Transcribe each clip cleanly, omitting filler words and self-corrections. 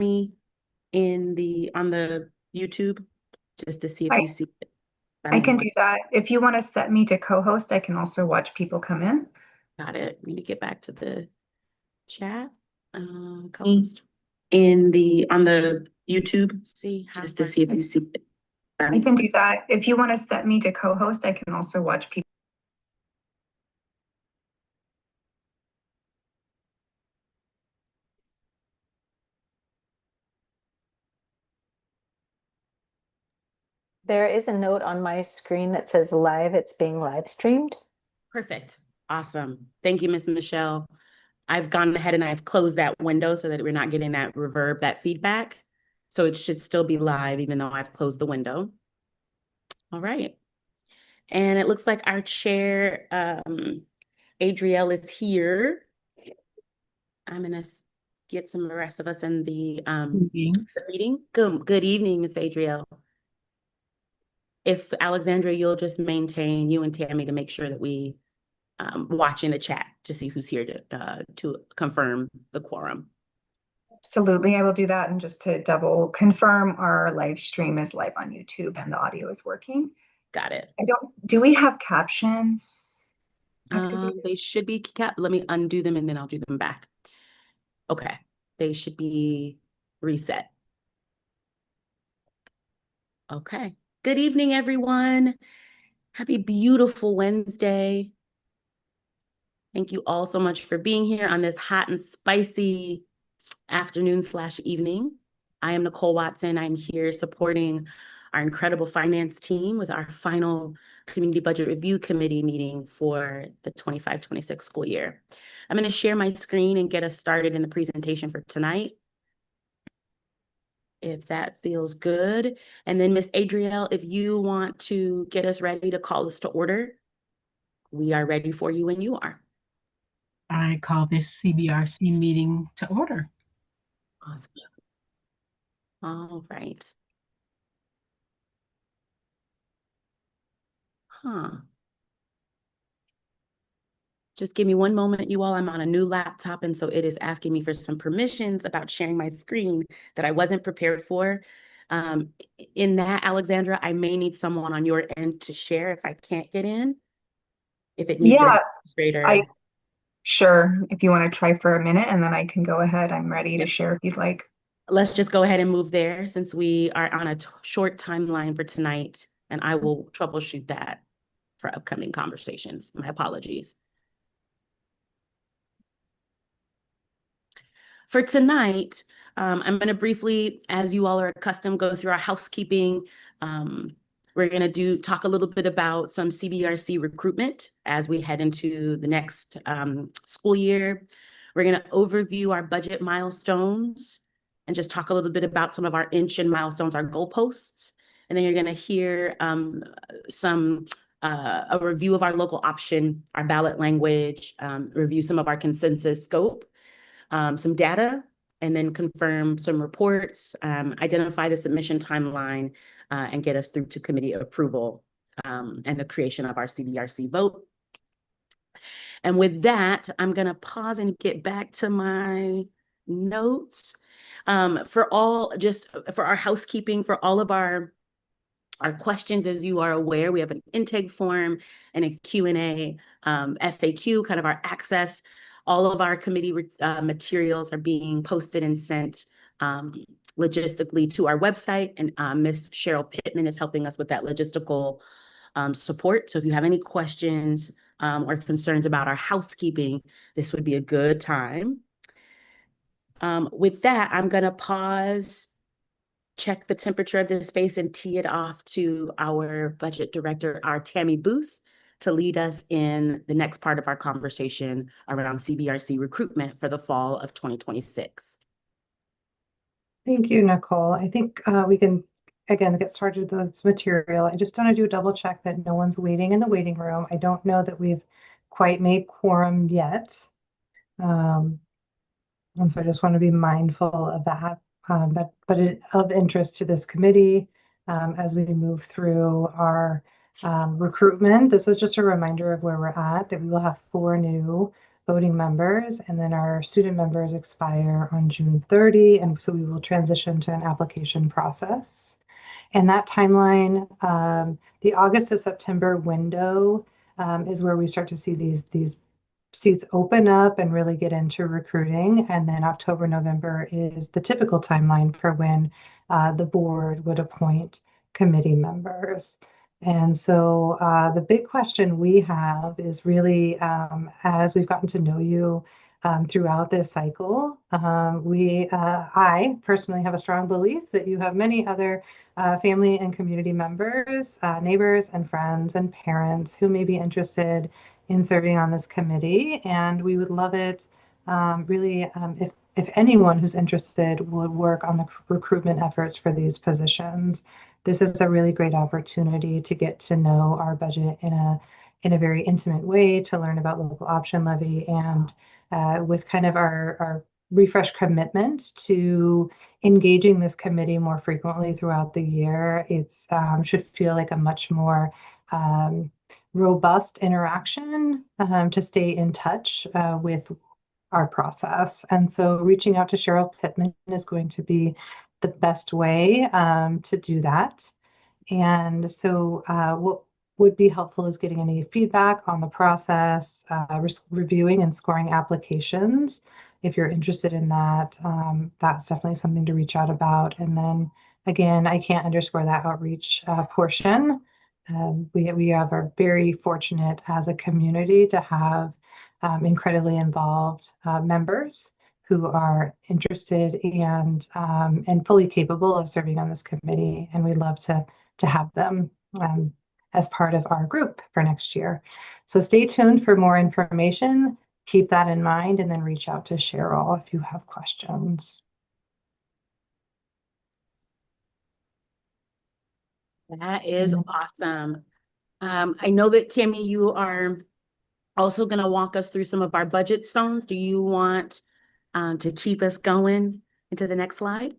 me on the YouTube just to see if I, you see it. I I don't know can what. do that. If you want to set me to co-host, I can also watch people come in. Got it. We need to get back to the chat. Co-host on the YouTube. See just to see if you see it. I I don't know can what. do that. If you want to set me to co-host, I can also watch people. There is a note on my screen that says live. It's being live streamed. Perfect. Awesome. Thank you, Miss Michelle. I've gone ahead and I've closed that window so that we're not getting that reverb, that feedback. So it should still be live, even though I've closed the window. All right. And it looks like our chair, Adrielle, is here. I'm going to get some of the rest of us in the meeting. Good evening, Miss Adrielle. If Alexandra, you'll just maintain you and Tammy to make sure that we watching the chat to see who's here to confirm the quorum. Absolutely, I will do that. And just to double confirm, our live stream is live on YouTube and the audio is working. Got it. Do we have captions activated? They should be kept. Let me undo them and then I'll do them back. Okay, they should be reset. Okay. Good evening, everyone. Happy beautiful Wednesday. Thank you all so much for being here on this hot and spicy afternoon/evening. I am Nicole Watson. I'm here supporting our incredible finance team with our final Community Budget Review Committee meeting for the 25-26 school year. I'm going to share my screen and get us started in the presentation for tonight, if that feels good. And then Miss Adrielle, if you want to get us ready to call us to order, we are ready for you when you are. I call this CBRC meeting to order. Awesome. All right. Just give me one moment, you all. I'm on a new laptop, and so it is asking me for some permissions about sharing my screen that I wasn't prepared for. In that, Alexandra, I may need someone on your end to share if I can't get in. If it needs an administrator. Sure. If you want to try for a minute and then I can go ahead. I'm ready to share if you'd like. Let's just go ahead and move there since we are on a short timeline for tonight, and I will troubleshoot that for upcoming conversations. My apologies. For tonight, I'm going to briefly, as you all are accustomed, go through our housekeeping. We're going to talk a little bit about some CBRC recruitment as we head into the next school year. We're going to overview our budget milestones and just talk a little bit about some of our and milestones, our goalposts. And then you're going to hear a review of our local option, our ballot language, review some of our consensus scope, some data, and then confirm some reports, identify the submission timeline, and get us through to committee approval and the creation of our CBRC vote. And with that, I'm going to pause and get back to my notes. For our housekeeping, for all of our questions, as you are aware, we have an intake form and a Q&A, FAQ, kind of our access. All of our committee materials are being posted and sent logistically to our website, and Ms. Cheryl Pittman is helping us with that logistical support. So if you have any questions or concerns about our housekeeping, this would be a good time. With that, I'm going to pause, check the temperature of this space, and tee it off to our budget director, our Tammy Booth, to lead us in the next part of our conversation around CBRC recruitment for the fall of 2026. Thank you, Nicole. I think we can, again, get started with this material. I just want to do a double check that no one's waiting in the waiting room. I don't know that we've quite made quorum yet. And so I just want to be mindful of that. But of interest to this committee as we move through our recruitment. This is just a reminder of where we're at, that we will have 4 new voting members, and then our student members expire on June 30, and so we will transition to an application process. And that timeline, the August to September window, is where we start to see these seats open up and really get into recruiting. And then October, November is the typical timeline for when the board would appoint committee members. And so the big question we have is really, as we've gotten to know you throughout this cycle, I personally have a strong belief that you have many other family and community members, neighbors and friends and parents who may be interested in serving on this committee. And we would love it really if anyone who's interested would work on the recruitment efforts for these positions. This is a really great opportunity to get to know our budget in a very intimate way, to learn about local option levy, and with kind of our refreshed commitment to engaging this committee more frequently throughout the year. It's should feel like a much more robust interaction to stay in touch with our process. And so reaching out to Cheryl Pittman is going to be the best way to do that. And so what would be helpful is getting any feedback on the process, reviewing and scoring applications. If you're interested in that, that's definitely something to reach out about. And then again, I can't underscore that outreach portion. We are very fortunate as a community to have incredibly involved members who are interested and fully capable of serving on this committee, and we'd love to have them as part of our group for next year. So stay tuned for more information. Keep that in mind, and then reach out to Cheryl if you have questions. That is awesome. I know that Tammy, you are also going to walk us through some of our budget stones. Do you want to keep us going into the next slide?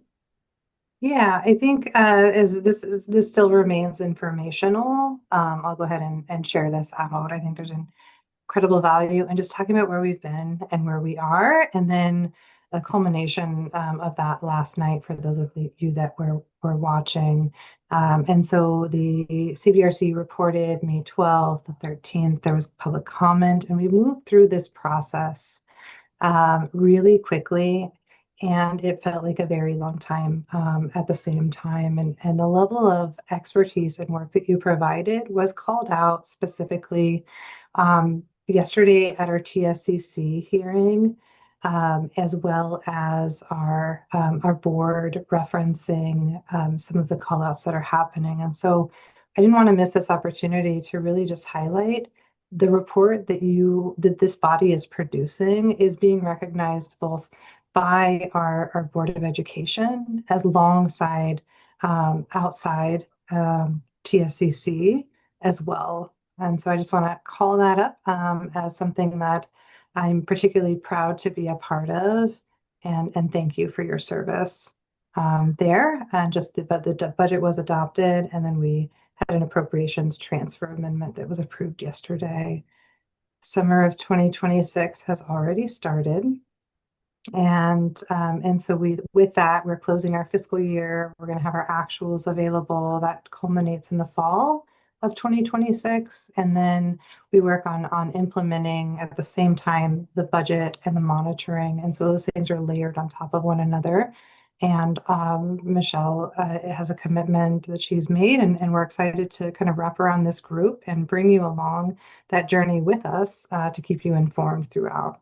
Yeah, I think as this still remains informational, I'll go ahead and share this out. I think there's incredible value in just talking about where we've been and where we are, and then the culmination of that last night for those of you that were watching. And so the CBRC reported May 12th, the 13th, there was public comment, and we moved through this process really quickly. And it felt like a very long time at the same time. And the level of expertise and work that you provided was called out specifically yesterday at our TSCC hearing, as well as our board referencing some of the callouts that are happening. And so I didn't want to miss this opportunity to really just highlight the report that this body is producing is being recognized both by our Board of Education as alongside outside TSCC as well. And so I just want to call that up as something that I'm particularly proud to be a part of, and thank you for your service there. And just the budget was adopted, and then we had an appropriations transfer amendment that was approved yesterday. Summer of 2026 has already started. And so with that, we're closing our fiscal year. We're going to have our actuals available. That culminates in the fall of 2026. And then we work on implementing at the same time the budget and the monitoring. And so those things are layered on top of one another. And Michelle has a commitment that she's made, and we're excited to kind of wrap around this group and bring you along that journey with us to keep you informed throughout.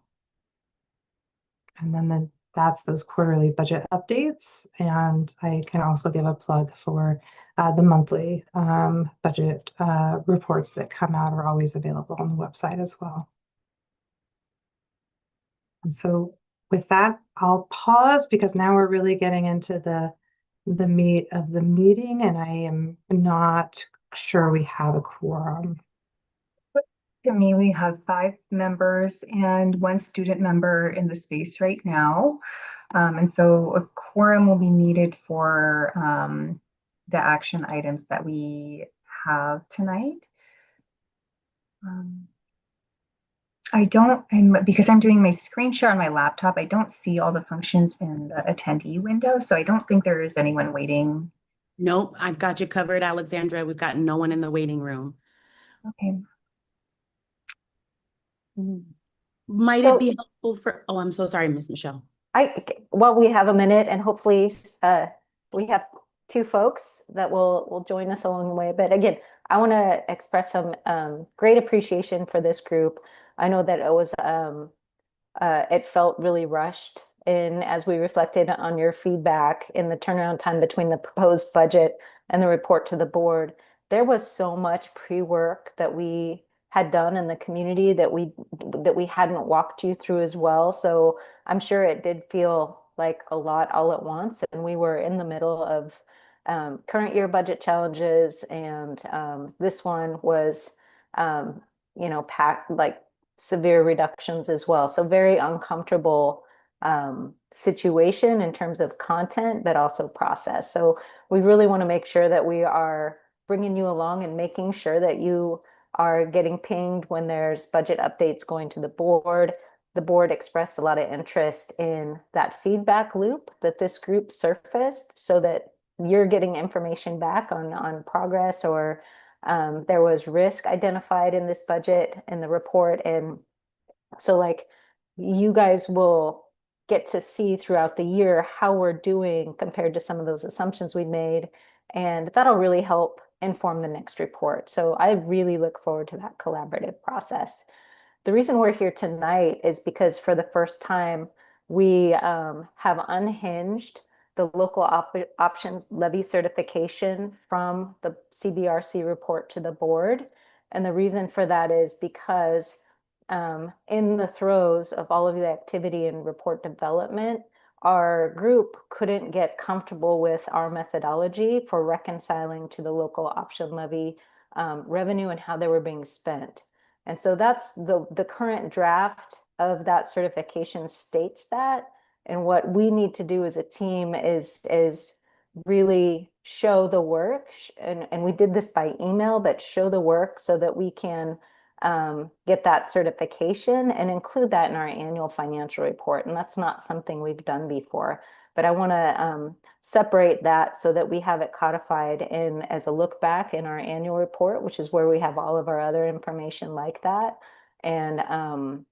And then that's those quarterly budget updates. And I can also give a plug for the monthly budget reports that come out are always available on the website as well. And so with that, I'll pause because now we're really getting into the meat of the meeting, and I am not sure we have a quorum. To me, we have 5 members and 1 student member in the space right now. And so a quorum will be needed for the action items that we have tonight. because I'm doing my screen share on my laptop, I don't see all the functions in the attendee window. So I don't think there is anyone waiting. Nope, I've got you covered, Alexandra. We've got no one in the waiting room. Okay. Might So- it be helpful for, oh, I'm so sorry, Miss Michelle. Well, we have a minute and hopefully we have two folks that will join us along the way. But again, I want to express some great appreciation for this group. I know that it was it felt really rushed. And as we reflected on your feedback in the turnaround time between the proposed budget and the report to the board, there was so much pre-work that we had done in the community that we hadn't walked you through as well. So I'm sure it did feel like a lot all at once. And we were in the middle of current year budget challenges. And this one was, packed like severe reductions as well. So very uncomfortable situation in terms of content, but also process. So we really want to make sure that we are bringing you along and making sure that you are getting pinged when there's budget updates going to the board. The board expressed a lot of interest in that feedback loop that this group surfaced so that you're getting information back on progress or there was risk identified in this budget in the report. And so like you guys will get to see throughout the year how we're doing compared to some of those assumptions we made. And that'll really help inform the next report. So I really look forward to that collaborative process. The reason we're here tonight is because for the first time, we have unhinged the local options levy certification from the CBRC report to the board. And the reason for that is because in the throes of all of the activity and report development, our group couldn't get comfortable with our methodology for reconciling to the local option levy revenue and how they were being spent. And so that's the current draft of that certification states that. And what we need to do as a team is really show the work. And we did this by email, but show the work so that we can get that certification and include that in our annual financial report. And that's not something we've done before. But I want to separate that so that we have it codified in as a look back in our annual report, which is where we have all of our other information like that. And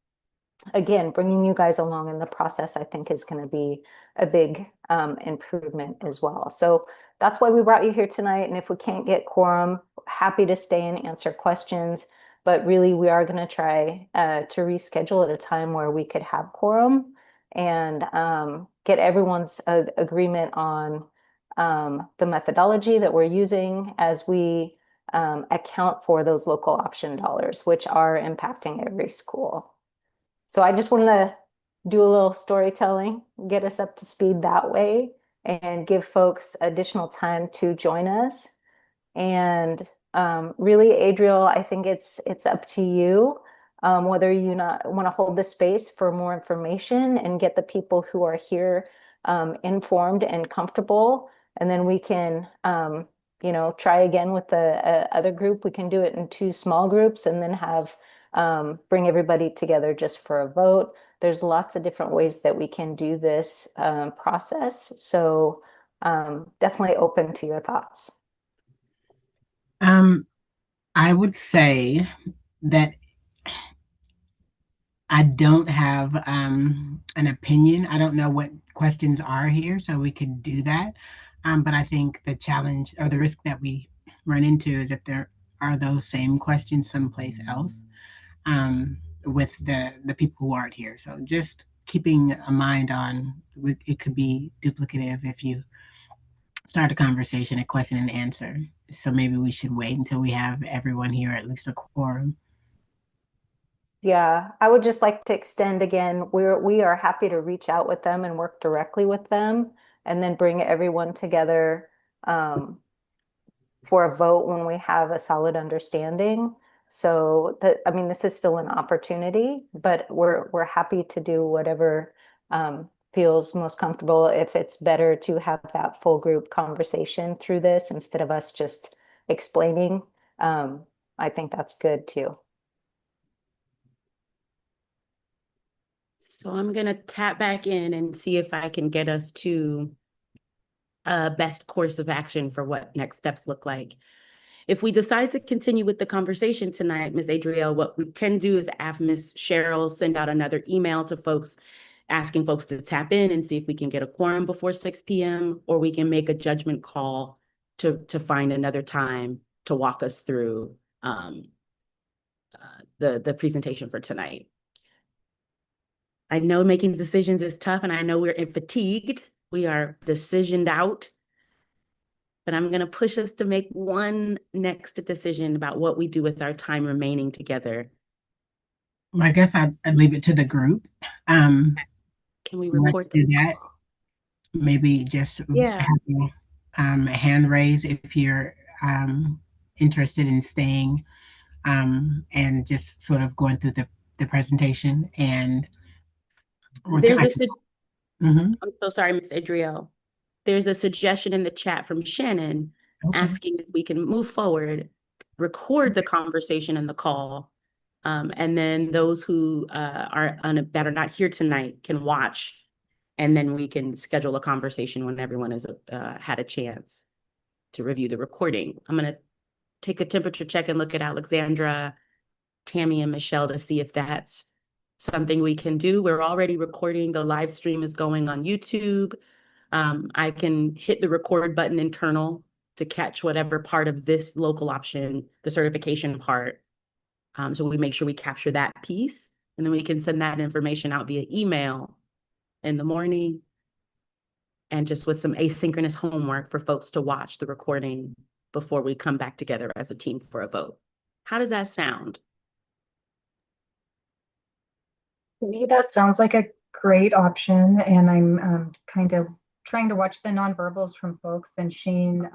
again, bringing you guys along in the process, I think is going to be a big improvement as well. So that's why we brought you here tonight. And if we can't get quorum, happy to stay and answer questions. But really, we are going to try to reschedule at a time where we could have quorum and get everyone's agreement on the methodology that we're using as we account for those local option dollars, which are impacting every school. So I just want to do a little storytelling, get us up to speed that way, and give folks additional time to join us. And really, Adriel, I think it's up to you whether you not want to hold the space for more information and get the people who are here informed and comfortable, and then we can try again with the other group. We can do it in two small groups and then have bring everybody together just for a vote. There's lots of different ways that we can do this process. So definitely open to your thoughts. I would say that I don't have an opinion. I don't know what questions are here, so we could do that. But I think the challenge or the risk that we run into is if there are those same questions someplace else with the people who aren't here. So just keeping a mind on it could be duplicative if you start a conversation, a question and answer. So maybe we should wait until we have everyone here, at least a quorum. Yeah, I would just like to extend again, we are happy to reach out with them and work directly with them and then bring everyone together for a vote when we have a solid understanding. So that, I mean, this is still an opportunity, but we're happy to do whatever feels most comfortable. If it's better to have that full group conversation through this instead of us just explaining, I think that's good too. So I'm gonna tap back in and see if I can get us to a best course of action for what next steps look like. If we decide to continue with the conversation tonight, Ms. Adrielle, what we can do is have Ms. Cheryl send out another email to folks, asking folks to tap in and see if we can get a quorum before 6 p.m. or we can make a judgment call to find another time to walk us through the presentation for tonight. I know making decisions is tough, and I know we're fatigued. We are decisioned out. But I'm going to push us to make one next decision about what we do with our time remaining together. I guess I'd leave it to the group. Can we Let's record do this? that. Maybe just Yeah. have a hand raise if you're interested in staying and just sort of going through the presentation. And There's a, Mhm. I'm so sorry, Ms. Adrielle. There's a suggestion in the chat from Shannon Okay. asking if we can move forward, record the conversation in the call, and then those who that are not here tonight can watch, and then we can schedule a conversation when everyone has had a chance to review the recording. I'm going to take a temperature check and look at Alexandra, Tammy, and Michelle to see if that's something we can do. We're already recording. The live stream is going on YouTube. I can hit the record button internal to catch whatever part of this local option, the certification part. So we make sure we capture that piece, and then we can send that information out via email in the morning, and just with some asynchronous homework for folks to watch the recording before we come back together as a team for a vote. How does that sound? To me, that sounds like a great option, and I'm kind of trying to watch the nonverbals from folks. And Shane,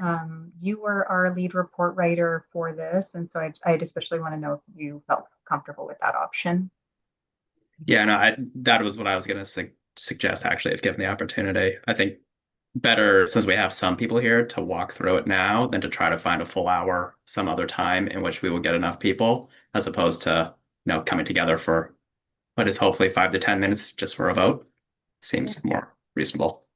you were our lead report writer for this, and so I'd especially want to know if you felt comfortable with that option. Yeah, no, that was what I was going to suggest, actually, if given the opportunity. I think better, since we have some people here, to walk through it now than to try to find a full hour some other time in which we will get enough people, as opposed to, coming together for what is hopefully 5 to 10 minutes just for a vote. Seems more reasonable.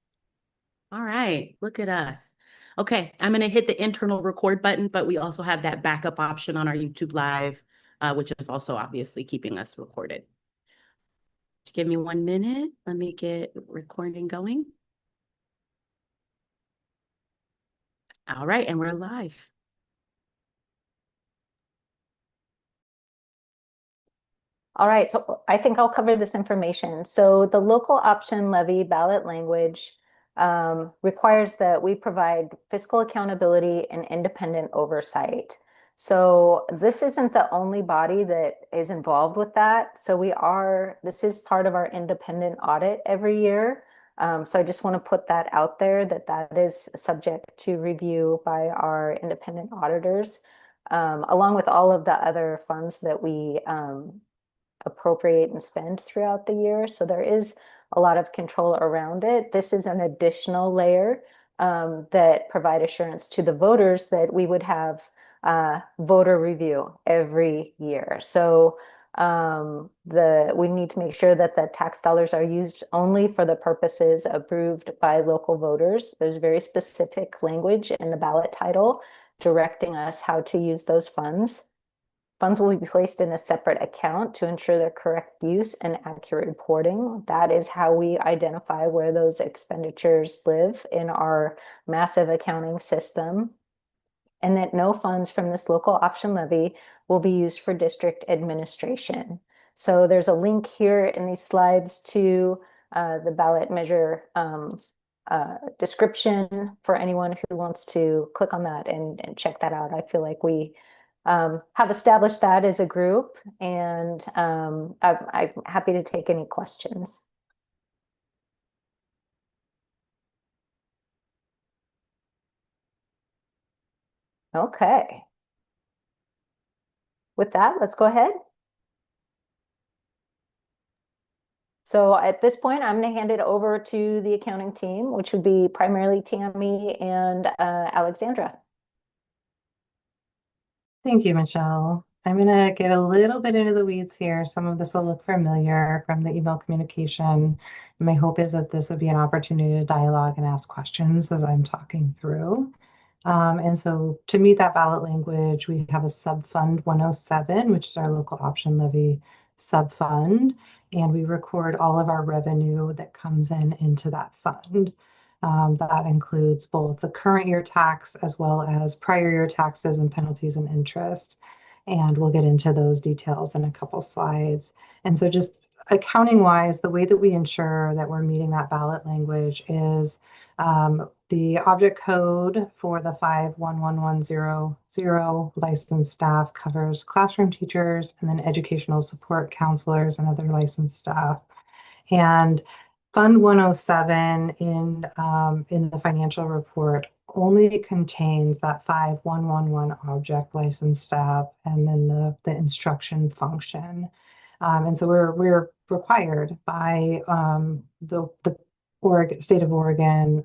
All right, look at us. Okay, I'm going to hit the internal record button, but we also have that backup option on our YouTube Live, which is also obviously keeping us recorded. Just give me 1 minute. Let me get recording going. All right, and we're live. All right, so I think I'll cover this information. So the local option levy ballot language requires that we provide fiscal accountability and independent oversight. So this isn't the only body that is involved with that. So this is part of our independent audit every year. So I just want to put that out there, that is subject to review by our independent auditors, along with all of the other funds that we appropriate and spend throughout the year. So there is a lot of control around it. This is an additional layer that provide assurance to the voters that we would have voter review every year. So we need to make sure that the tax dollars are used only for the purposes approved by local voters. There's very specific language in the ballot title directing us how to use those funds. Funds will be placed in a separate account to ensure their correct use and accurate reporting. That is how we identify where those expenditures live in our massive accounting system. And that no funds from this local option levy will be used for district administration. So there's a link here in these slides to the ballot measure description for anyone who wants to click on that and check that out. I feel like we have established that as a group, and I'm happy to take any questions. Okay. With that, let's go ahead. So at this point, I'm going to hand it over to the accounting team, which would be primarily Tammy and Alexandra. Thank you, Michelle. I'm gonna get a little bit into the weeds here. Some of this will look familiar from the email communication. My hope is that this would be an opportunity to dialogue and ask questions as I'm talking through. And so to meet that ballot language, we have a sub-fund 107, which is our local option levy sub-fund, and we record all of our revenue that comes in into that fund. That includes both the current year tax as well as prior year taxes and penalties and interest. And we'll get into those details in a couple slides. And so just accounting wise, the way that we ensure that we're meeting that ballot language is the object code for the 511100 licensed staff covers classroom teachers and then educational support counselors and other licensed staff. And Fund 107 in the financial report only contains that 5111 object license staff and then the instruction function. And so we're required by the State of Oregon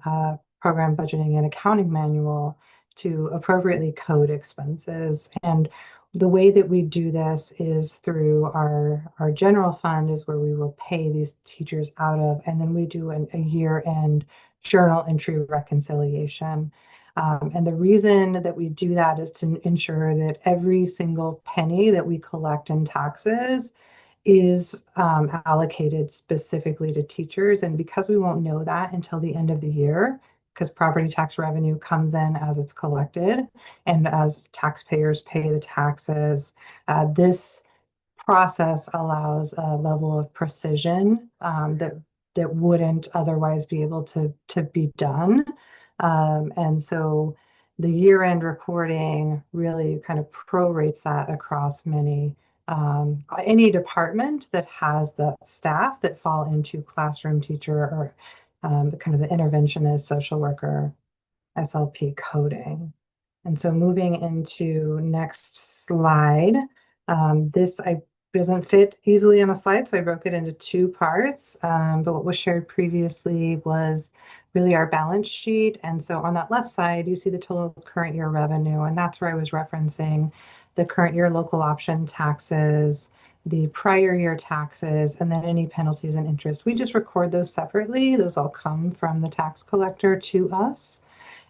Program Budgeting and Accounting Manual to appropriately code expenses. And the way that we do this is through our general fund is where we will pay these teachers out of, and then we do a year-end journal entry reconciliation. And the reason that we do that is to ensure that every single penny that we collect in taxes is allocated specifically to teachers. And because we won't know that until the end of the year, because property tax revenue comes in as it's collected and as taxpayers pay the taxes, this process allows a level of precision that wouldn't otherwise be able to be done. And so the year-end recording really kind of prorates that across any department that has the staff that fall into classroom teacher or kind of the interventionist social worker SLP coding. And so moving into next slide, this doesn't fit easily on a slide, so I broke it into two parts. But what was shared previously was really our balance sheet. And so on that left side, you see the total current year revenue, and that's where I was referencing the current year local option taxes, the prior year taxes, and then any penalties and interest. We just record those separately. Those all come from the tax collector to us.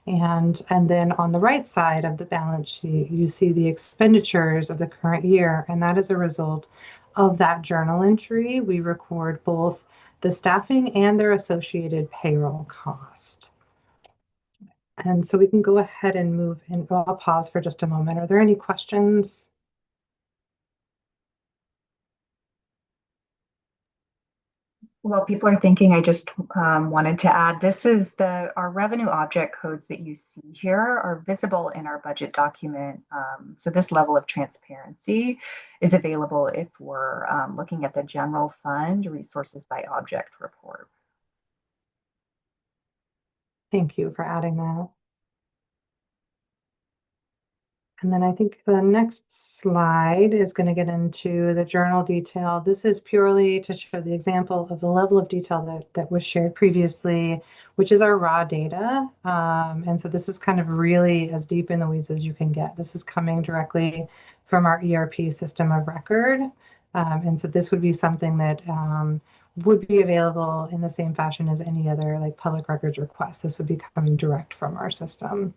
And then on the right side of the balance sheet, you see the expenditures of the current year, and that is a result of that journal entry. We record both the staffing and their associated payroll cost. And so we can go ahead and move in. I'll pause for just a moment. Are there any questions? Well, people are thinking, I just wanted to add, this is our revenue object codes that you see here are visible in our budget document. So this level of transparency is available if we're looking at the general fund resources by object report. Thank you for adding that. And then I think the next slide is going to get into the journal detail. This is purely to show the example of the level of detail that was shared previously, which is our raw data. And so this is kind of really as deep in the weeds as you can get. This is coming directly from our ERP system of record. And so this would be something that would be available in the same fashion as any other like public records request. This would be coming direct from our system.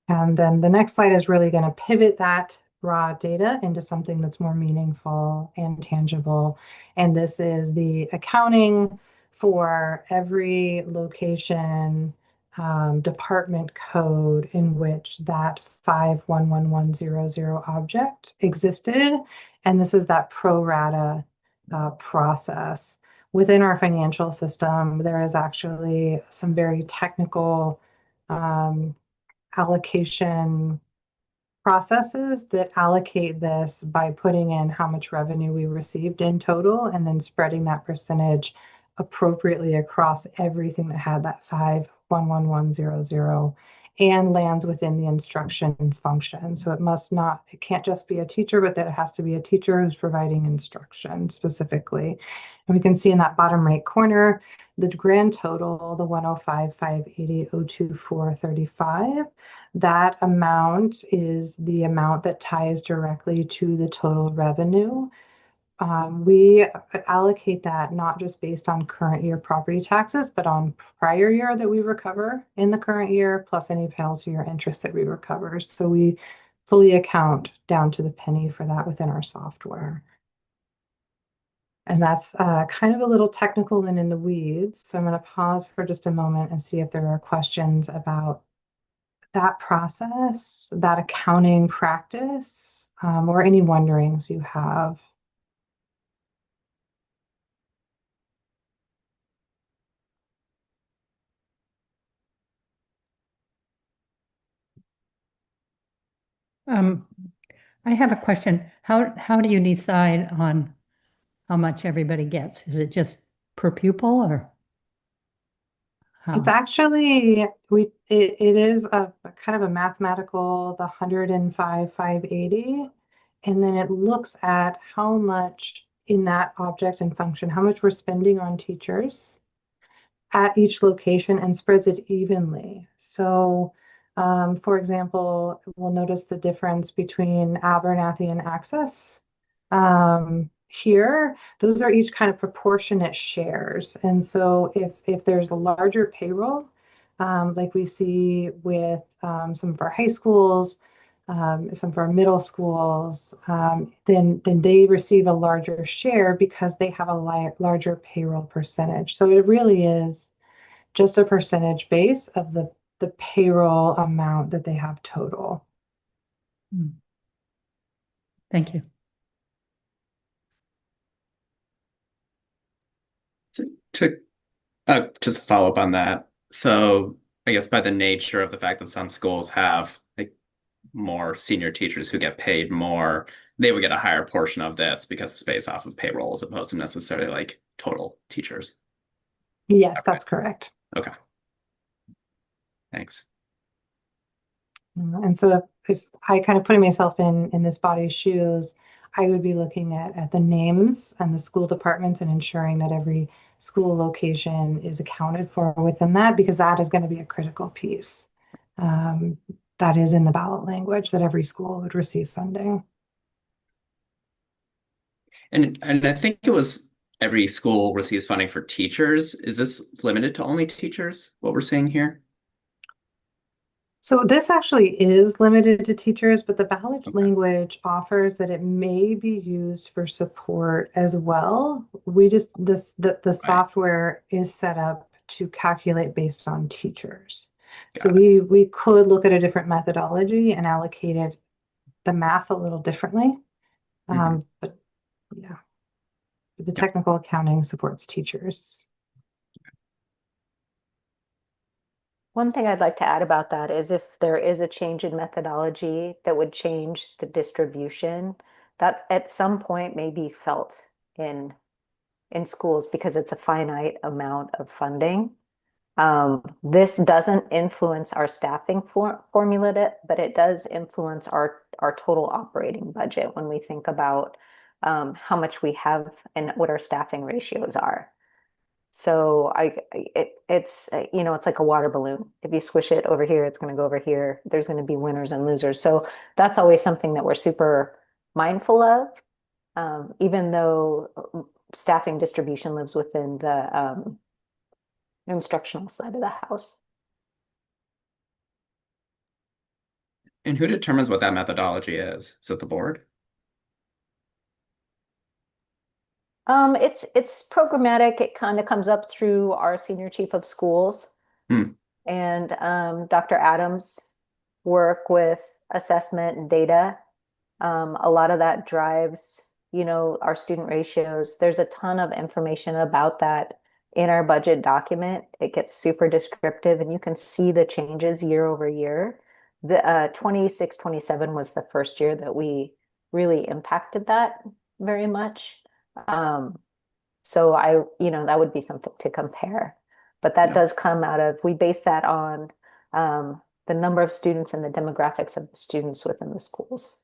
And then the next slide is really going to pivot that raw data into something that's more meaningful and tangible. And this is the accounting for every location department code in which that 511100 object existed. And this is that pro rata process. Within our financial system, there is actually some very technical allocation processes that allocate this by putting in how much revenue we received in total and then spreading that percentage appropriately across everything that had that 511100. and lands within the instruction function. So it can't just be a teacher, but that it has to be a teacher who's providing instruction specifically. And we can see in that bottom right corner, the grand total, the 105, 580, 024, 35, that amount is the amount that ties directly to the total revenue. We allocate that not just based on current year property taxes, but on prior year that we recover in the current year, plus any penalty or interest that we recover. So we fully account down to the penny for that within our software. And that's kind of a little technical and in the weeds. So I'm going to pause for just a moment and see if there are questions about that process, that accounting practice, or any wonderings you have. I have a question. How do you decide on how much everybody gets? Is it just per pupil or It's how? actually it is a kind of a mathematical, the 105, 580, and then it looks at how much in that object and function, how much we're spending on teachers at each location and spreads it evenly. So, for example, we'll notice the difference between Abernathy and Access. Here, those are each kind of proportionate shares. And so if there's a larger payroll, like we see with some of our high schools, some of our middle schools, then they receive a larger share because they have a larger payroll percentage. So it really is just a percentage base of the payroll amount that they have total. Thank you. To just follow up on that. So I guess by the nature of the fact that some schools have like more senior teachers who get paid more, they would get a higher portion of this because it's based off of payroll as opposed to necessarily like total teachers. Yes, Okay. that's correct. Okay. Thanks. And so if I kind of putting myself in this body's shoes, I would be looking at the names and the school departments and ensuring that every school location is accounted for within that, because that is going to be a critical piece. That is in the ballot language that every school would receive funding. And I think it was every school receives funding for teachers. Is this limited to only teachers, what we're seeing here? So this actually is limited to teachers, but the ballot language offers that it may be used for support as well. We just the software is set up to calculate based on teachers. So we could look at a different methodology and allocate the math a little differently. But yeah, the technical accounting supports teachers. One thing I'd like to add about that is if there is a change in methodology that would change the distribution, that at some point may be felt in schools because it's a finite amount of funding. This doesn't influence our staffing formula, but it does influence our total operating budget when we think about how much we have and what our staffing ratios are. So it's it's like a water balloon. If you swish it over here, it's going to go over here. There's going to be winners and losers. So that's always something that we're super mindful of, even though staffing distribution lives within the instructional side of the house. And who determines what that methodology is? Is it the board? It's programmatic. It kind of comes up through our senior chief of schools and Dr. Adams' work with assessment and data. A lot of that drives, our student ratios. There's a ton of information about that in our budget document. It gets super descriptive and you can see the changes year over year. The 26-27 was the first year that we really impacted that very much. So that would be something to compare, but that does come out of, we base that on the number of students and the demographics of the students within the schools.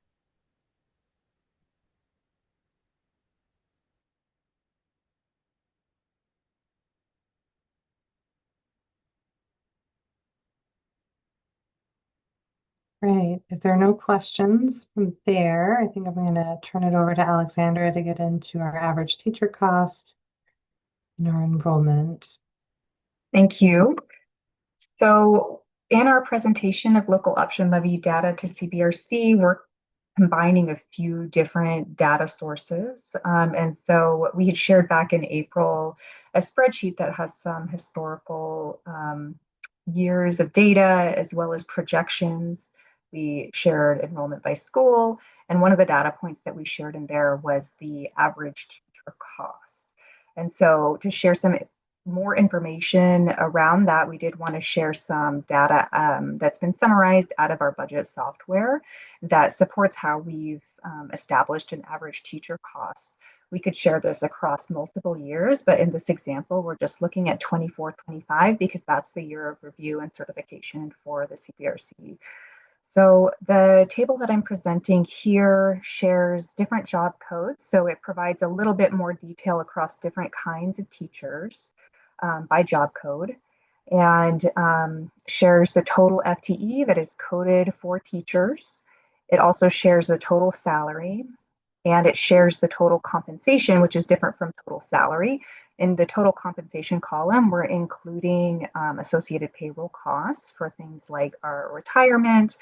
Great. If there are no questions from there, I think I'm going to turn it over to Alexandra to get into our average teacher cost and our enrollment. Thank you. So in our presentation of local option levy data to CBRC, we're combining a few different data sources. And so we had shared back in April a spreadsheet that has some historical years of data as well as projections. We shared enrollment by school. And one of the data points that we shared in there was the average teacher cost. And so to share some more information around that, we did want to share some data that's been summarized out of our budget software that supports how we've established an average teacher cost. We could share this across multiple years, but in this example, we're just looking at 24-25 because that's the year of review and certification for the CBRC. So the table that I'm presenting here shares different job codes. So it provides a little bit more detail across different kinds of teachers by job code, and shares the total FTE that is coded for teachers. It also shares the total salary, and it shares the total compensation, which is different from total salary. In the total compensation column, we're including associated payroll costs for things like our retirement,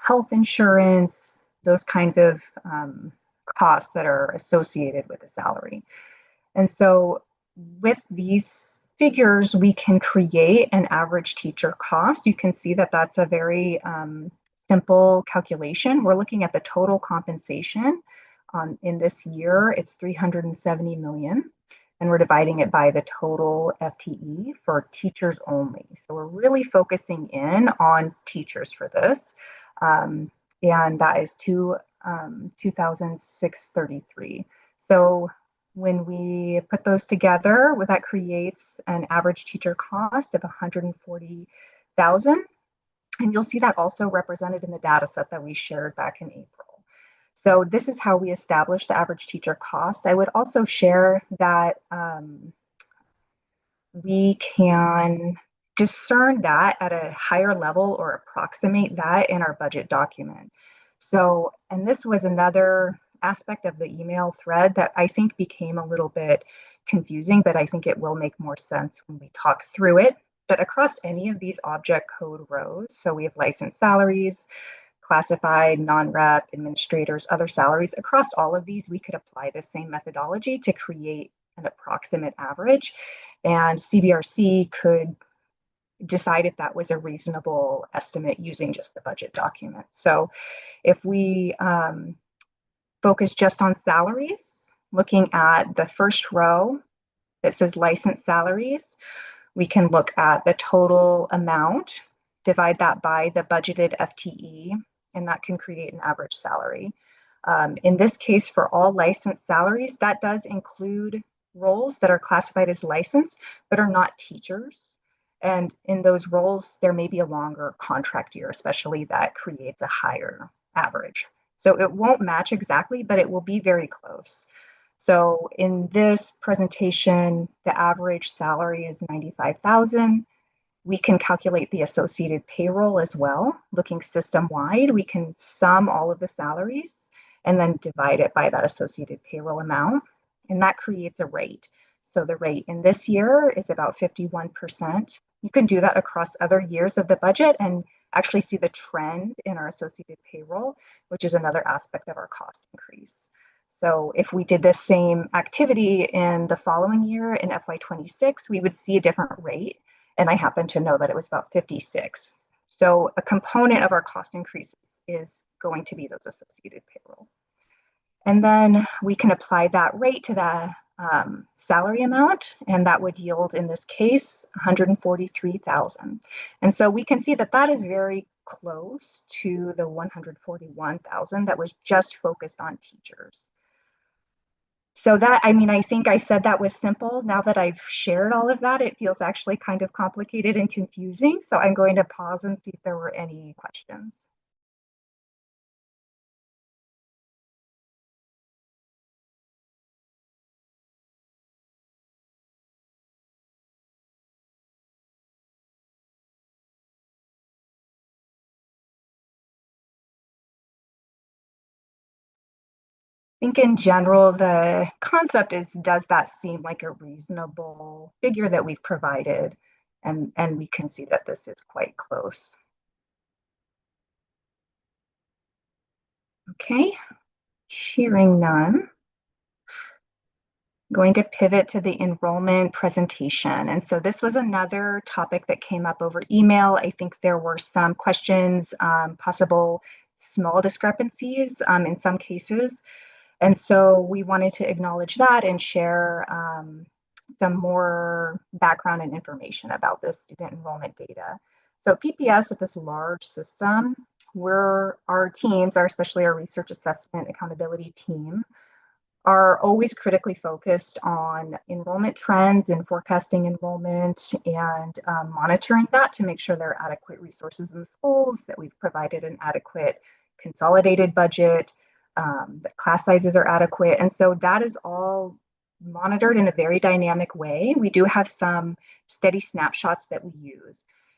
health insurance, those kinds of costs that are associated with the salary. And so with these figures, we can create an average teacher cost. You can see that that's a very simple calculation. We're looking at the total compensation in this year. It's 370 million. And we're dividing it by the total FTE for teachers only. So we're really focusing in on teachers for this. And that is 2,633. So when we put those together, that creates an average teacher cost of 140,000. And you'll see that also represented in the data set that we shared back in April. So this is how we establish the average teacher cost. I would also share that we can discern that at a higher level or approximate that in our budget document. So, and this was another aspect of the email thread that I think became a little bit confusing, but I think it will make more sense when we talk through it. But across any of these object code rows, so we have licensed salaries, classified, non-rep, administrators, other salaries. Across all of these, we could apply the same methodology to create an approximate average. And CBRC could decide if that was a reasonable estimate using just the budget document. So if we focus just on salaries, looking at the first row that says licensed salaries, we can look at the total amount, divide that by the budgeted FTE, and that can create an average salary. In this case, for all licensed salaries, that does include roles that are classified as licensed, but are not teachers. And in those roles, there may be a longer contract year, especially that creates a higher average. So it won't match exactly, but it will be very close. So in this presentation, the average salary is 95,000. We can calculate the associated payroll as well. Looking system-wide, we can sum all of the salaries and then divide it by that associated payroll amount. And that creates a rate. So the rate in this year is about 51%. You can do that across other years of the budget and actually see the trend in our associated payroll, which is another aspect of our cost increase. So if we did the same activity in the following year in FY26, we would see a different rate. And I happen to know that it was about 56. So a component of our cost increases is going to be those associated payroll. And then we can apply that rate to the salary amount, and that would yield, in this case, 143,000. And so we can see that that is very close to the 141,000 that was just focused on teachers. So that, I mean, I think I said that was simple. Now that I've shared all of that, it feels actually kind of complicated and confusing. So I'm going to pause and see if there were any questions. I think in general, the concept is, does that seem like a reasonable figure that we've provided? And we can see that this is quite close. Okay, hearing none. Going to pivot to the enrollment presentation. And so this was another topic that came up over email. I think there were some questions, possible small discrepancies in some cases. And so we wanted to acknowledge that and share some more background and information about the student enrollment data. So PPS is this large system where our teams, especially our research assessment accountability team, are always critically focused on enrollment trends and forecasting enrollment and monitoring that to make sure there are adequate resources in the schools, that we've provided an adequate consolidated budget, that class sizes are adequate. And so that is all monitored in a very dynamic way. We do have some steady snapshots that we use.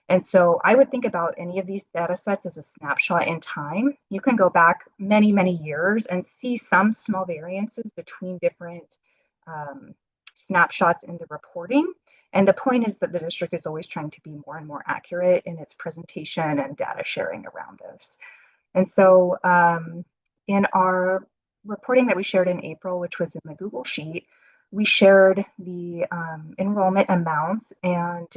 And so I would think about any of these data sets as a snapshot in time. You can go back many, many years and see some small variances between different snapshots in the reporting. And the point is that the district is always trying to be more and more accurate in its presentation and data sharing around this. And so in our reporting that we shared in April, which was in the Google Sheet, we shared the enrollment amounts, and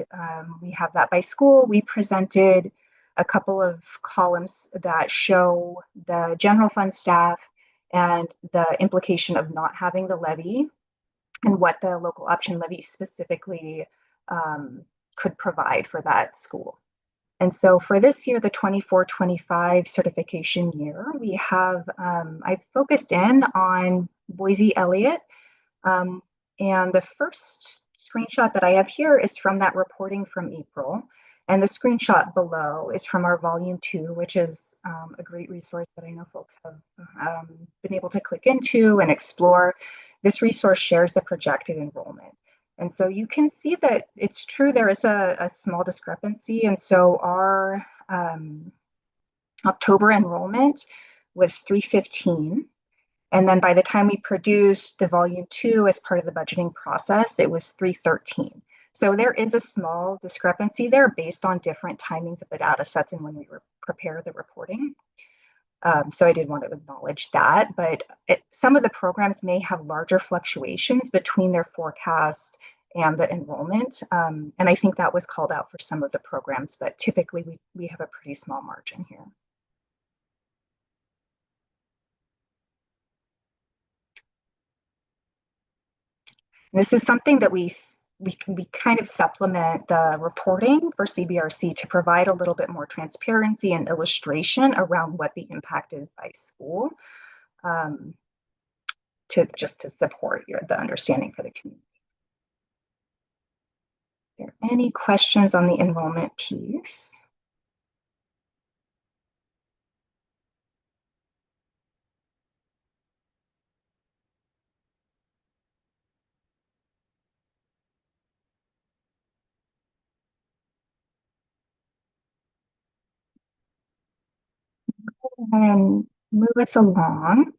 we have that by school. We presented a couple of columns that show the general fund staff and the implication of not having the levy and what the local option levy specifically could provide for that school. And so for this year, the 24-25 certification year, we have, I've focused in on Boise Elliott. And the first screenshot that I have here is from that reporting from April. And the screenshot below is from our volume 2, which is a great resource that I know folks have been able to click into and explore. This resource shares the projected enrollment. And so you can see that it's true, there is a small discrepancy. And so our October enrollment was 315. And then by the time we produced the volume 2 as part of the budgeting process, it was 313. So there is a small discrepancy there based on different timings of the data sets and when we prepare the reporting. So I did want to acknowledge that, but some of the programs may have larger fluctuations between their forecast and the enrollment. And I think that was called out for some of the programs, but typically we have a pretty small margin here. This is something that we kind of supplement the reporting for CBRC to provide a little bit more transparency and illustration around what the impact is by school, to support the understanding for the community. Are there any questions on the enrollment piece? And move us along.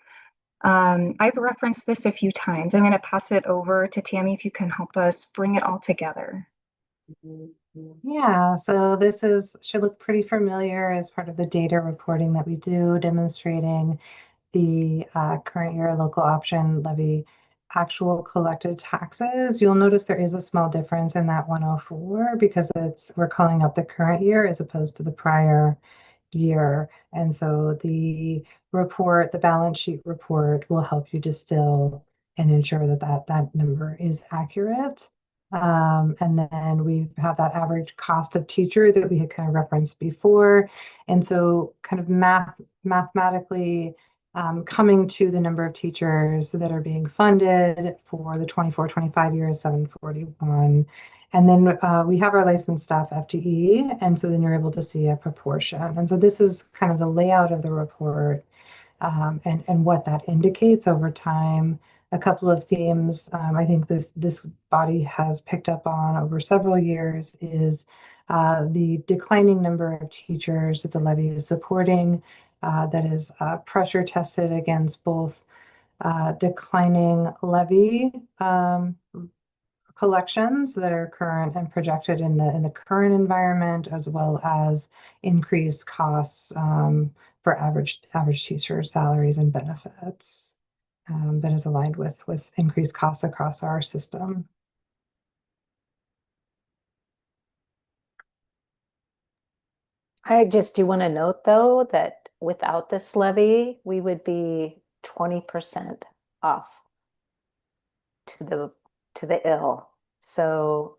I've referenced this a few times. I'm going to pass it over to Tammy if you can help us bring it all together. Yeah, so this should look pretty familiar as part of the data reporting that we do, demonstrating the current year local option levy actual collected taxes. You'll notice there is a small difference in that 104 because we're calling out the current year as opposed to the prior year. And so the report, the balance sheet report, will help you distill and ensure that number is accurate. And then we have that average cost of teacher that we had kind of referenced before. And so kind of mathematically, coming to the number of teachers that are being funded for the 24-25 year is 741. And then we have our licensed staff FTE, and so then you're able to see a proportion. And so this is kind of the layout of the report, and what that indicates over time. A couple of themes I think this body has picked up on over several years is the declining number of teachers that the levy is supporting, that is pressure tested against both declining levy collections that are current and projected in the current environment, as well as increased costs for average teachers' salaries and benefits, that is aligned with increased costs across our system. I just do want to note, though, that without this levy, we would be 20% off to the ill. So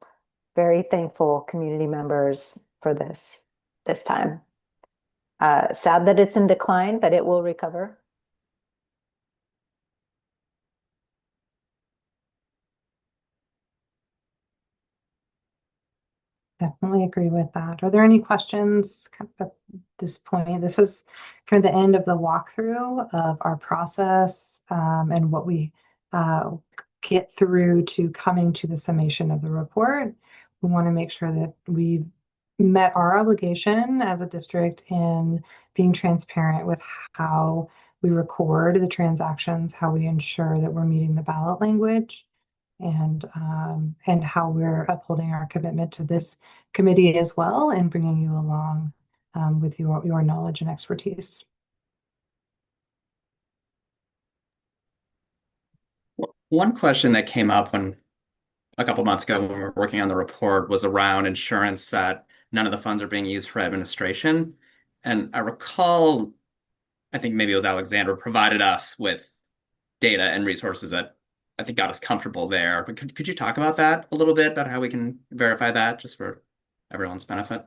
very thankful community members for this time. Sad that it's in decline, but it will recover. Definitely agree with that. Are there any questions at this point? This is kind of the end of the walkthrough of our process, and what we get through to coming to the summation of the report. We want to make sure that we've met our obligation as a district in being transparent with how we record the transactions, how we ensure that we're meeting the ballot language, and how we're upholding our commitment to this committee as well, and bringing you along with your knowledge and expertise. One question that came up a couple months ago when we were working on the report was around insurance, that none of the funds are being used for administration. And I recall, I think maybe it was Alexandra provided us with data and resources that I think got us comfortable there. But could you talk about that a little bit, about how we can verify that, just for everyone's benefit?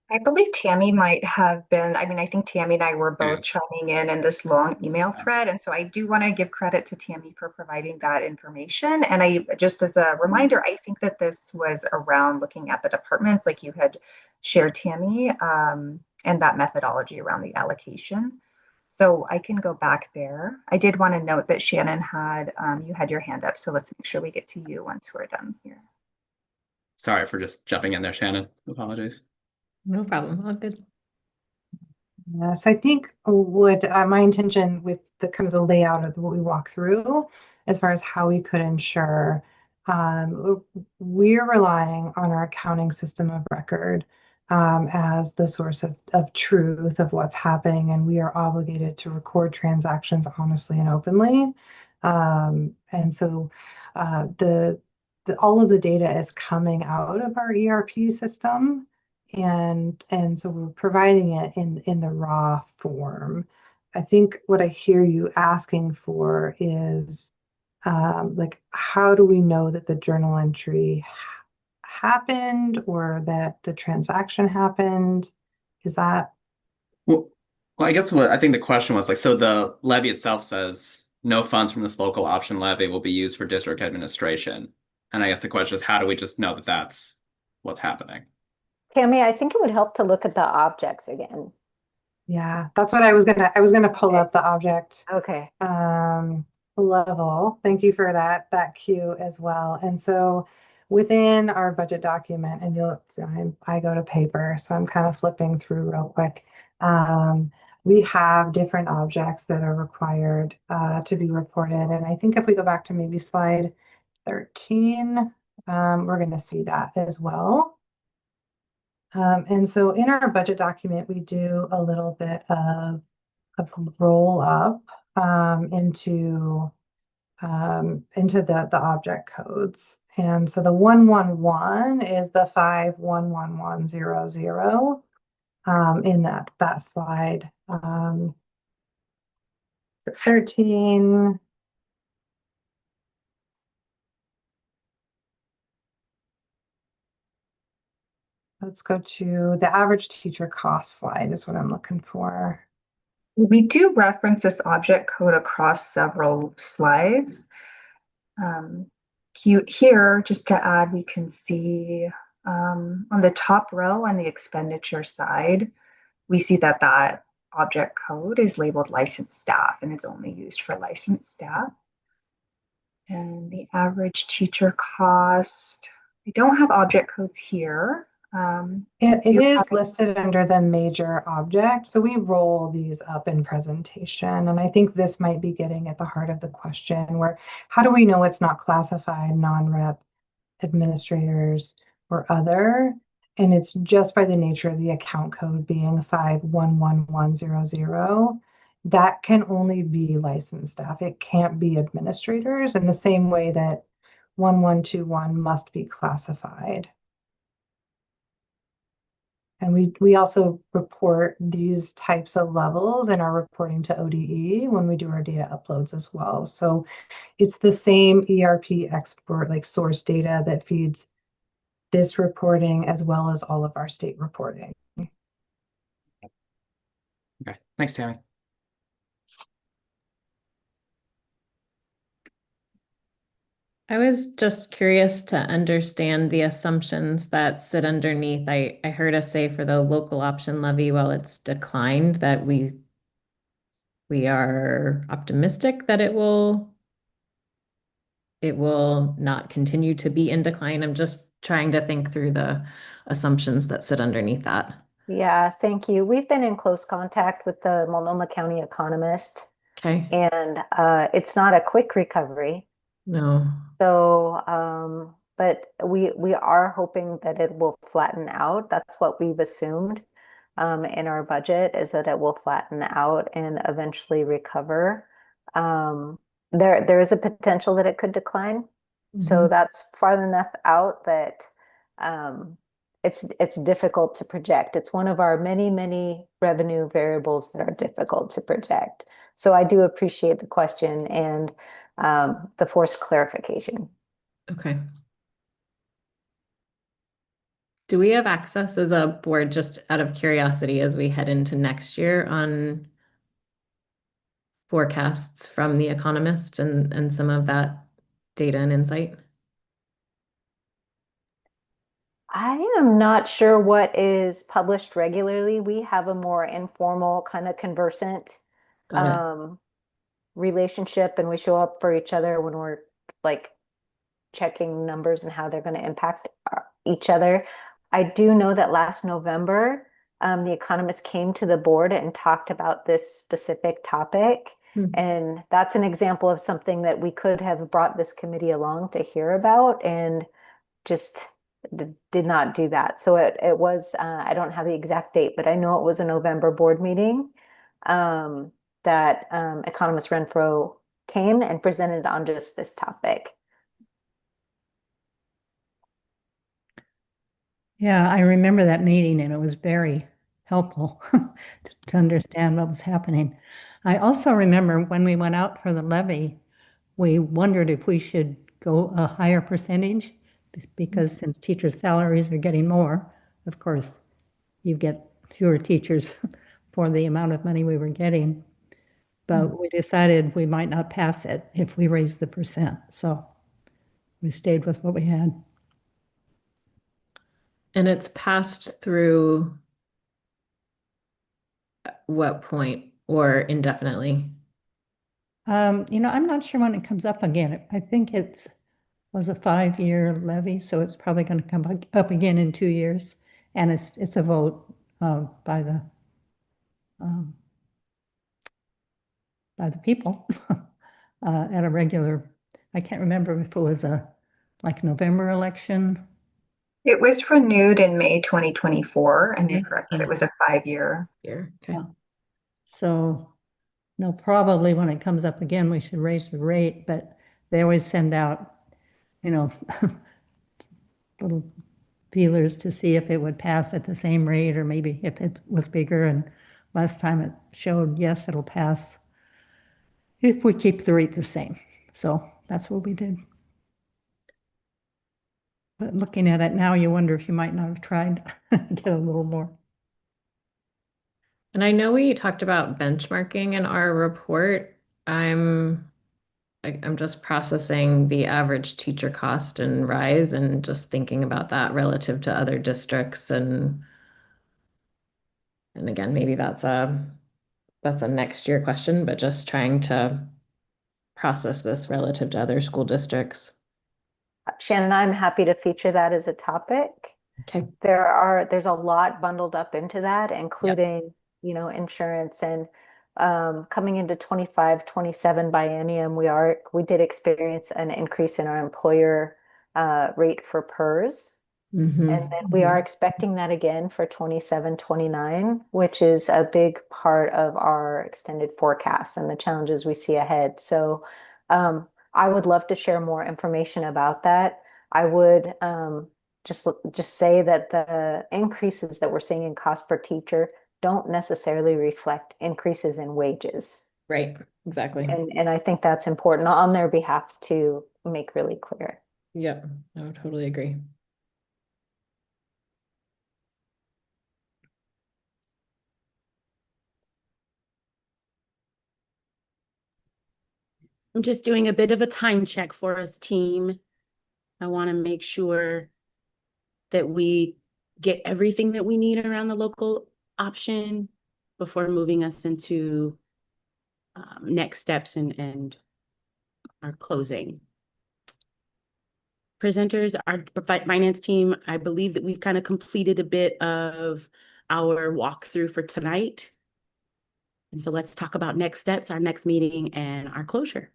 I believe Tammy might have been, I mean, I think Tammy and I were both Yes. chiming in this long email thread. And so I do want to give credit to Tammy for providing that information. And I, just as a reminder, I think that this was around looking at the departments like you had shared, Tammy, and that methodology around the allocation. So I can go back there. I did want to note that Shannon had, you had your hand up. So let's make sure we get to you once we're done here. Sorry for just jumping in there, Shannon. Apologies. No problem. All good. Yes, I think what my intention with the kind of the layout of what we walk through, as far as how we could ensure, we're relying on our accounting system of record as the source of truth of what's happening, and we are obligated to record transactions honestly and openly. And so all of the data is coming out of our ERP system. And so we're providing it in the raw form. I think what I hear you asking for is like, how do we know that the journal entry happened, or that the transaction happened? Is that? Well, I guess what I think the question was, like, so the levy itself says no funds from this local option levy will be used for district administration. And I guess the question is, how do we just know that that's what's happening? Tammy, I think it would help to look at the objects again. Yeah, that's what I was gonna pull up the object Okay. level. Thank you for that cue as well. And so within our budget document, and I go to paper, so I'm kind of flipping through real quick. We have different objects that are required to be reported. And I think if we go back to maybe slide 13, we're going to see that as well. And so in our budget document, we do a little bit of roll up into the object codes. And so the 111 is the 511100 in that slide. So 13. Let's go to the average teacher cost slide is what I'm looking for. We do reference this object code across several slides. Here, just to add, we can see on the top row on the expenditure side, we see that that object code is labeled licensed staff and is only used for licensed staff. And the average teacher cost, we don't have object codes here. It do is have- listed under the major object, so we roll these up in presentation. And I think this might be getting at the heart of the question where how do we know it's not classified non-rep administrators or other? And it's just by the nature of the account code being 511100. That can only be licensed staff. It can't be administrators in the same way that 1121 must be classified. And we also report these types of levels in our reporting to ODE when we do our data uploads as well. So it's the same ERP export, like source data that feeds this reporting as well as all of our state reporting. Okay, thanks, Tammy. I was just curious to understand the assumptions that sit underneath. I heard us say for the local option levy, while it's declined, that we are optimistic that it will not continue to be in decline. I'm just trying to think through the assumptions that sit underneath that. Yeah, thank you. We've been in close contact with the Multnomah County economist, Okay. and it's not a quick recovery. No. So, but we are hoping that it will flatten out. That's what we've assumed in our budget, is that it will flatten out and eventually recover. There is a potential that it could decline. So that's far enough out that it's difficult to project. It's one of our many revenue variables that are difficult to project. So I do appreciate the question and the forced clarification. Okay. Do we have access as a board, just out of curiosity, as we head into next year, on forecasts from The Economist and some of that data and insight? I am not sure what is published regularly. We have a more informal kind of conversant Got it. relationship, and we show up for each other when we're like checking numbers and how they're going to impact each other. I do know that last November, The Economist came to the board and talked about this specific topic. And that's an example of something that we could have brought this committee along to hear about and just did not do that. So it was, I don't have the exact date, but I know it was a November board meeting that economist Renfro came and presented on just this topic. Yeah, I remember that meeting and it was very helpful to understand what was happening. I also remember when we went out for the levy, we wondered if we should go a higher percentage because since teachers' salaries are getting more, of course, you get fewer teachers for the amount of money we were getting. But we decided we might not pass it if we raised the percent. So we stayed with what we had. And it's passed through what point, or indefinitely? I'm not sure when it comes up again. I think it was a 5-year levy, so it's probably going to come up again in 2 years. And it's a vote by the people at a regular. I can't remember if it was a November election. It was renewed in May 2024, and you're Okay. correct that it was a 5-year. Here. Okay. Yeah. So, no, probably when it comes up again, we should raise the rate, but they always send out, little feelers to see if it would pass at the same rate or maybe if it was bigger. And last time it showed, yes, it'll pass if we keep the rate the same. So that's what we did. But looking at it now, you wonder if you might not have tried to get a little more. And I know we talked about benchmarking in our report. I'm just processing the average teacher cost and rise and just thinking about that relative to other districts and again, maybe that's a next year question, but just trying to process this relative to other school districts. Shannon, I'm happy to feature that as a topic. Okay. There's a lot bundled up into that, including, you know, insurance and coming into 25-27 biennium, we did experience an increase in our employer rate for PERS. Mm-hmm. And then we are expecting that again for 27-29, which is a big part of our extended forecast and the challenges we see ahead. So I would love to share more information about that. I would just say that the increases that we're seeing in cost per teacher don't necessarily reflect increases in wages. Right, exactly. And I think that's important on their behalf to make really clear. Yep, I would totally agree. I'm just doing a bit of a time check for us, team. I want to make sure that we get everything that we need around the local option before moving us into next steps and our closing. Presenters, our finance team, I believe that we've kind of completed a bit of our walkthrough for tonight. And so let's talk about next steps, our next meeting, and our closure.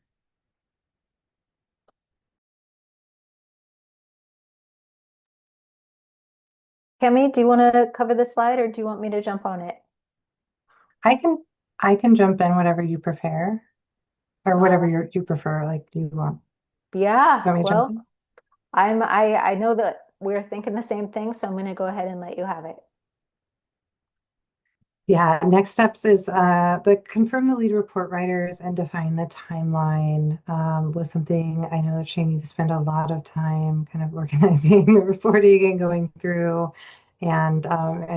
Kemi, do you want to cover the slide or do you want me to jump on it? I can jump in whatever you prefer, or whatever you prefer. Like, do you want? Yeah, Want me to jump well, in? I know that we're thinking the same thing, so I'm going to go ahead and let you have it. Yeah, next steps is the confirm the lead report writers and define the timeline was something I know, Shane, you've spent a lot of time kind of organizing the reporting and going through. And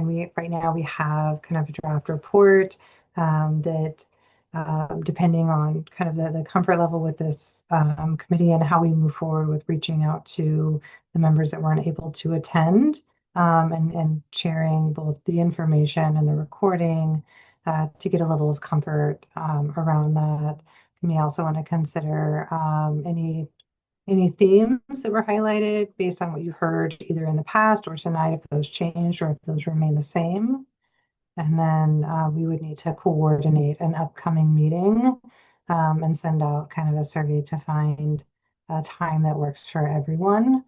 we right now we have kind of a draft report that depending on kind of the comfort level with this committee and how we move forward with reaching out to the members that weren't able to attend. And sharing both the information and the recording to get a level of comfort around that. You may also want to consider any themes that were highlighted based on what you heard either in the past or tonight, if those changed or if those remain the same. And then we would need to coordinate an upcoming meeting and send out kind of a survey to find a time that works for everyone.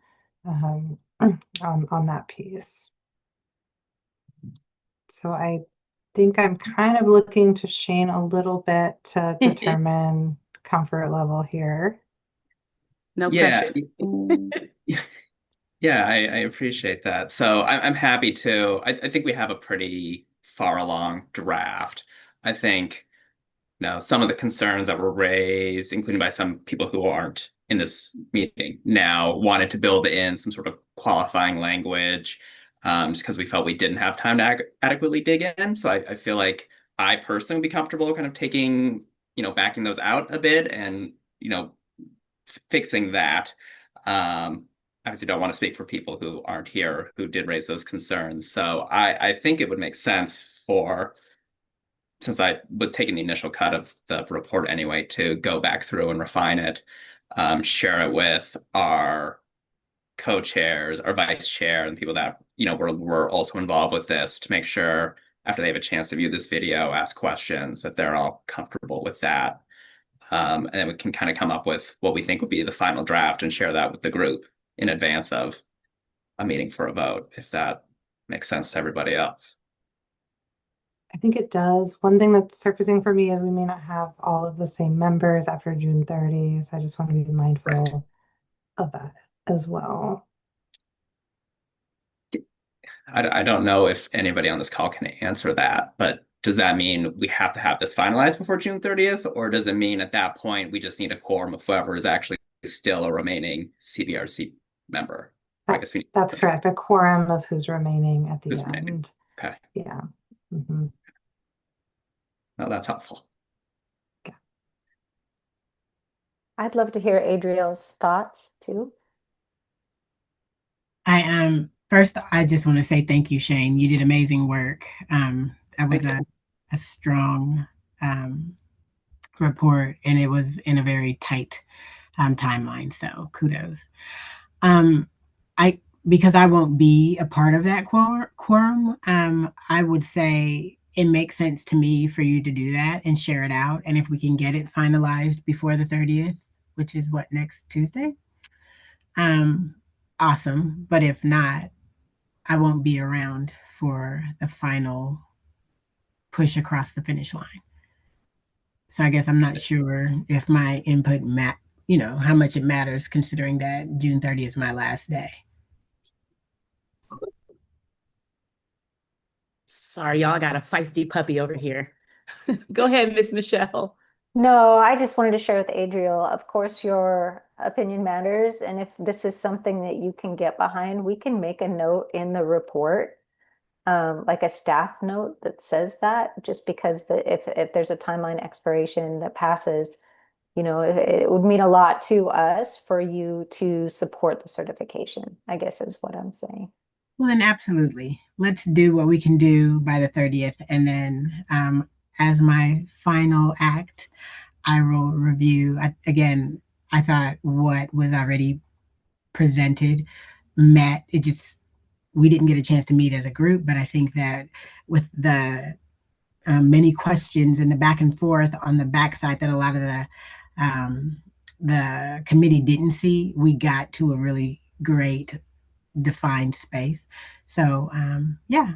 On that piece. So I think I'm kind of looking to Shane a little bit to determine comfort level here. No Yeah. pressure. Yeah, I appreciate that. So I'm happy to. I think we have a pretty far along draft. I think, you know, some of the concerns that were raised, including by some people who aren't in this meeting now, wanted to build in some sort of qualifying language, just because we felt we didn't have time to adequately dig in. So I feel like I personally would be comfortable kind of taking, you know, backing those out a bit and, you know, fixing that. Obviously don't want to speak for people who aren't here who did raise those concerns. So I think it would make sense for, since I was taking the initial cut of the report anyway, to go back through and refine it, share it with our co-chairs, our vice chair, and people that, you know, were also involved with this, to make sure after they have a chance to view this video, ask questions, that they're all comfortable with that. And then we can kind of come up with what we think would be the final draft and share that with the group in advance of a meeting for a vote, if that makes sense to everybody else. I think it does. One thing that's surfacing for me is we may not have all of the same members after June 30. So I just want to be mindful of that as well. I don't know if anybody on this call can answer that, but does that mean we have to have this finalized before June 30th? Or does it mean at that point we just need a quorum of whoever is actually still a remaining CVRC member? I guess that's correct. A quorum of who's remaining at the who's end. remaining. Okay. Yeah. Mm-hmm. No, that's helpful. I'd love to hear Adriel's thoughts too. First, I just want to say thank you, Shane. You did amazing work. That was Thank a strong report, and it was in a very tight timeline. So kudos. Because I won't be a part of that quorum, I would say it makes sense to me for you to do that and share it out. And if we can get it finalized before the 30th, which is what, next Tuesday? Awesome. But if not, I won't be around for the final push across the finish line. So I guess I'm not sure if my input how much it matters, considering that June 30th is my last day. Sorry, y'all, I got a feisty puppy over here. Go ahead, Miss Michelle. No, I just wanted to share with Adriel, of course, your opinion matters. And if this is something that you can get behind, we can make a note in the report, like a staff note that says that, just because if there's a timeline expiration that passes, it would mean a lot to us for you to support the certification, I guess is what I'm saying. Well, then absolutely. Let's do what we can do by the 30th. And then as my final act, I will review. Again, I thought what was already presented we didn't get a chance to meet as a group, but I think that with the many questions and the back and forth on the backside that a lot of the committee didn't see, we got to a really great defined space. So yeah,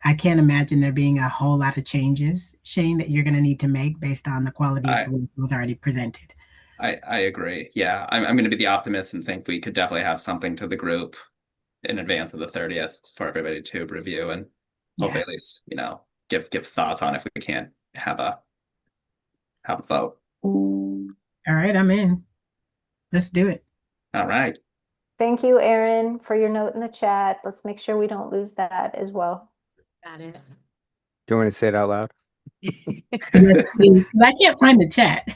I can't imagine there being a whole lot of changes, Shane, that you're going to need to make based on the quality of what was already presented. I agree. Yeah, I'm going to be the optimist and think we could definitely have something to the group in advance of the 30th for everybody to review and hopefully at least, give thoughts on if we can't have a vote. All right, I'm in. Let's do it. All right. Thank you, Erin, for your note in the chat. Let's make sure we don't lose that as well. Got it. Do you want me to say it out loud? I can't find the chat.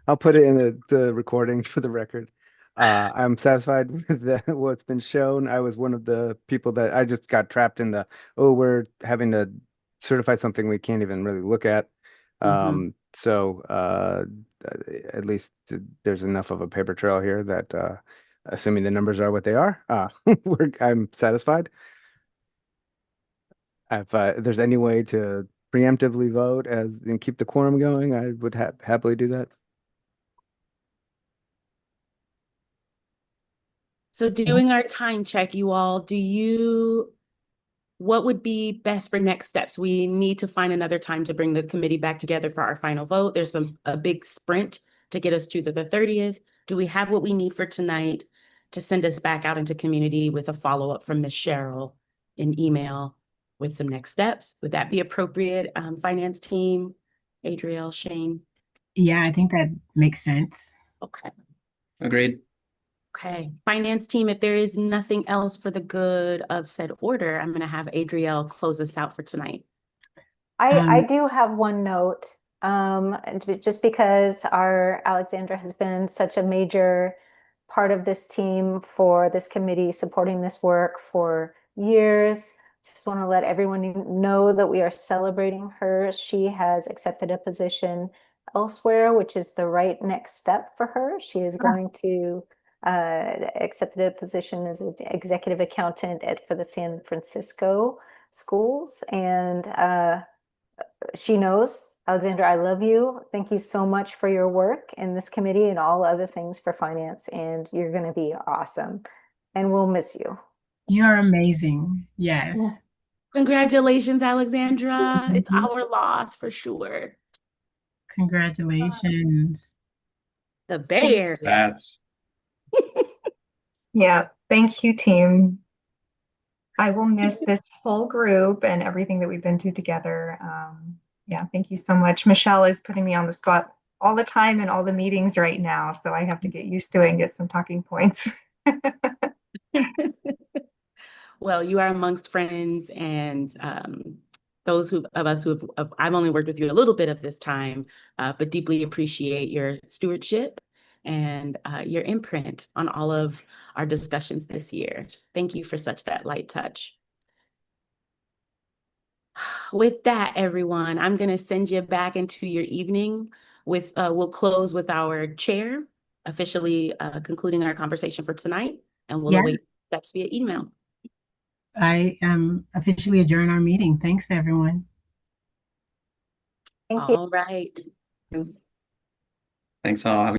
I'll put it in the recording for the record. I'm satisfied with what's been shown. I was one of the people that I just got trapped in we're having to certify something we can't even really look at. So at least there's enough of a paper trail here that assuming the numbers are what they are, I'm satisfied. If there's any way to preemptively vote and keep the quorum going, I would happily do that. So doing our time check, you all, what would be best for next steps? We need to find another time to bring the committee back together for our final vote. There's a big sprint to get us to the 30th. Do we have what we need for tonight to send us back out into community with a follow-up from Ms. Cheryl in email with some next steps? Would that be appropriate? Finance team, Adriel, Shane? Yeah, I think that makes sense. Okay. Agreed. Okay, finance team, if there is nothing else for the good of said order, I'm going to have Adriel close us out for tonight. I do have one note, just because our Alexandra has been such a major part of this team for this committee, supporting this work for years. Just want to let everyone know that we are celebrating her. She has accepted a position elsewhere, which is the right next step for her. She is going to accepted a position as an executive accountant for the San Francisco schools. And she knows, Alexandra, I love you. Thank you so much for your work in this committee and all other things for finance. And you're going to be awesome. And we'll miss you. You're amazing. Yes. Yeah. Congratulations, Alexandra. It's our loss for sure. Congratulations. The Bay Area. That's Yeah, thank you, team. I will miss this whole group and everything that we've been through together. Yeah, thank you so much. Michelle is putting me on the spot all the time in all the meetings right now, so I have to get used to it and get some talking points. Well, you are amongst friends, and those of us I've only worked with you a little bit of this time, but deeply appreciate your stewardship and your imprint on all of our discussions this year. Thank you for such that light touch. With that, everyone, I'm going to send you back into your evening with, we'll close with our chair officially concluding our conversation for tonight, and we'll await steps via email. I officially adjourn our meeting. Thanks, everyone. Thank you. All right. Thanks all. Have a